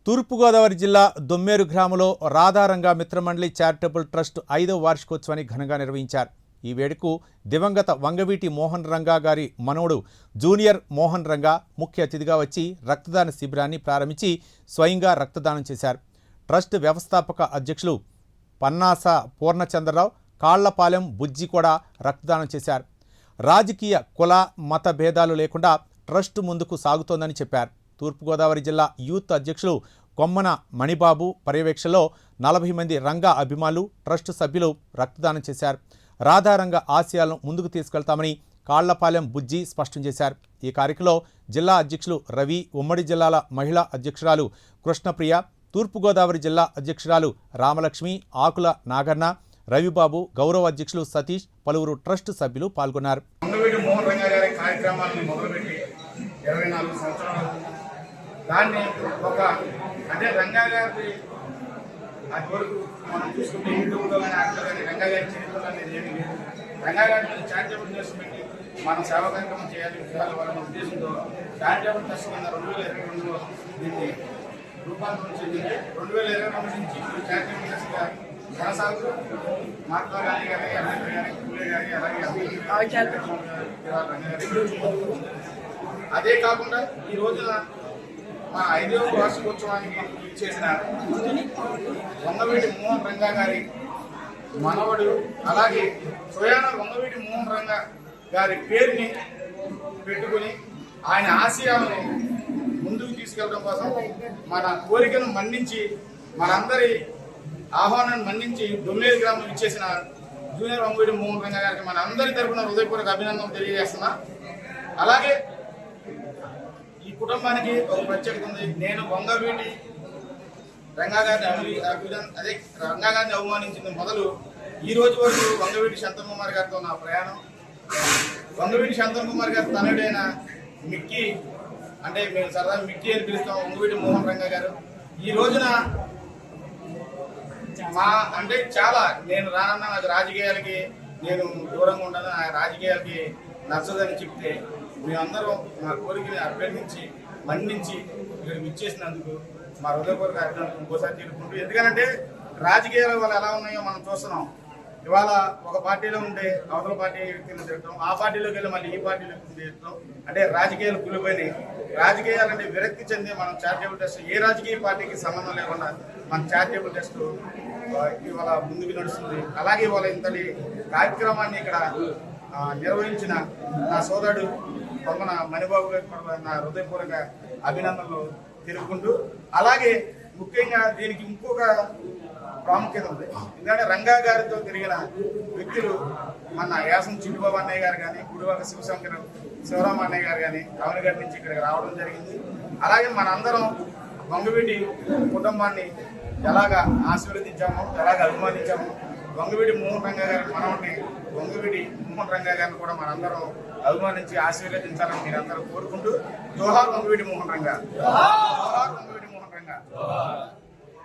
తూర్పుగోదావరి జిల్లా దొమ్మేరు గ్రామంలో రాధారంగా మిత్రమండలి charitable trust 5వ వార్షికోత్సవాన్ని ఘనంగా నిర్వహించారు. ఈ వేడుకకు దివంగత వంగవీటి మోహన్ రంగా గారి మనవడు జూనియర్ మోహన్ రంగా ముఖ్య అతిథిగా వచ్చి రక్తదాన శిబిరాన్ని ప్రారంభించి స్వయంగా రక్తదానం చేశారు. ట్రస్ట్ వ్యవస్థాపక అధ్యక్షులు పన్నాస పూర్ణచంద్రరావు, కాళ్లపాలెం బుజ్జి కూడా రక్తదానం చేశారు. రాజకీయ కుల మత భేదాలు లేకుండా ట్రస్ట్ ముందుకు సాగుతోందని చెప్పారు. తూర్పుగోదావరి జిల్లా యూత్ అధ్యక్షులు కొమ్మన మణిబాబు పర్యవేక్షణలో 40 మంది రంగా అభిమానులు, ట్రస్ట్ సభ్యులు రక్తదానం చేశారు. రాధారంగ ఆశయాలను ముందుకు తీసుకెళ్తామని కాళ్లపాలెం బుజ్జి స్పష్టం చేశారు. ఈ కార్యక్రమంలో జిల్లా అధ్యక్షులు రవి, ఉమ్మడి జిల్లాల మహిళా అధ్యక్షురాలు కృష్ణప్రియ, తూర్పుగోదావరి జిల్లా అధ్యక్షురాలు రామలక్ష్మి, ఆకుల నాగన్న, రవిబాబు, గౌరవ అధ్యక్షులు సతీష్, పలువురు ట్రస్ట్ సభ్యులు పాల్గొన్నారు. దాన్ని ఒక అంటే రంగా గారి అది వరకు మనం చూసుకుంటే యూట్యూబ్లో కానీ యాక్టర్ కానీ రంగా గారి చరిత్రలు అనేది ఏమి లేదు. రంగా గారి మీద చారిటబుల్ ట్రస్ట్ పెట్టి మనం సేవా కార్యక్రమం చేయాలి వాళ్ళ ఉద్దేశంతో చారిటబుల్ ట్రస్ట్ కింద 2022లో దీన్ని రూపాంతరం చెందింది. 2022 నుంచి చారిటబుల్ ట్రస్ట్గా కొనసాగుతూ మహాత్మా గాంధీ గారి, అంబేద్కర్ గారి, పూలే గారి, అలాగే అదే కాకుండా ఈ రోజున మా 5వ వార్షికోత్సవానికి చేసిన వంగవీటి మోహన్ రంగా గారి మనవడు, అలాగే స్వయాన వంగవీటి మోహన్ రంగా గారి పేరుని పెట్టుకుని ఆయన ఆశయాలను ముందుకు తీసుకెళ్ళడం కోసం మన కోరికను మన్నించి మనందరి ఆహ్వానాన్ని మన్నించి దొమ్మేరు గ్రామం ఇచ్చేసిన జూనియర్ వంగవీటి మోహన్ రంగా గారికి మన అందరి తరఫున హృదయపూర్వక అభినందనలు తెలియజేస్తున్నా. అలాగే ఈ కుటుంబానికి ఒక ప్రత్యేకత ఉంది. నేను వంగవీటి రంగా గారిని రంగా గారిని అవమానించింది మొదలు ఈ రోజు వరకు వంగవీటి శాంతన్ కుమార్ గారితో నా ప్రయాణం. వంగవీటి శాంతన్ కుమార్ గారి తనయుడైన మిక్కీ, అంటే మేము సరదా మిక్కీ అని పిలుస్తాం, వంగవీటి మోహన్ రంగా గారు ఈ రోజున మా అంటే చాలా నేను రానన్నా నాకు రాజకీయాలకి నేను దూరంగా ఉంటాను, ఆ రాజకీయాలకి నచ్చదని చెప్తే మేమందరం మా కోరికని అభ్యర్థించి మన్నించి ఇక్కడికి ఇచ్చేసినందుకు మా హృదయపూర్వక అభినందనలు ఇంకోసారి తెలుపుకుంటూ, ఎందుకంటే రాజకీయాల వల్ల ఎలా ఉన్నాయో మనం చూస్తున్నాం. ఇవాళ ఒక పార్టీలో ఉంటే అవతల పార్టీ కింద తిరగటం, ఆ పార్టీలోకి వెళ్ళి మళ్ళీ ఈ పార్టీలోకి తిరగటం, అంటే రాజకీయాలు కూలిపోయినాయి. రాజకీయాలంటే విరక్తి చెంది మనం చారిటబుల్ ట్రస్ట్ ఏ రాజకీయ పార్టీకి సంబంధం లేకుండా మన చారిటబుల్ ట్రస్ట్ ఇవాళ ముందుకు నడుస్తుంది. అలాగే ఇవాళ ఇంతటి కార్యక్రమాన్ని ఇక్కడ నిర్వహించిన నా సోదరుడు కొమ్మన మణిబాబు గారికి కూడా నా హృదయపూర్వక అభినందనలు తెలుపుకుంటూ, అలాగే ముఖ్యంగా దీనికి ఇంకొక ప్రాముఖ్యత ఉంది. ఎందుకంటే రంగా గారితో తిరిగిన వ్యక్తులు మన యాసం చిట్టుబాబు అన్నయ్య గారు కానీ, గుడివాక శివరామ అన్నయ్య గారు కానీ కవనగడ్డ నుంచి ఇక్కడికి రావడం జరిగింది. అలాగే మనందరం వంగవీటి కుటుంబాన్ని ఎలాగ ఆశీర్వదించాము, ఎలాగ అభిమానించాము, వంగవీటి మోహన్ రంగా గారి మనవడిని వంగవీటి మోహన్ రంగా గారిని కూడా మనందరం అభిమానించి ఆశీర్వదించాలని మీరందరూ కోరుకుంటూ, జోహార్ వంగవీటి మోహన్ రంగా, జోహార్ వంగవీటి మోహన్ రంగా.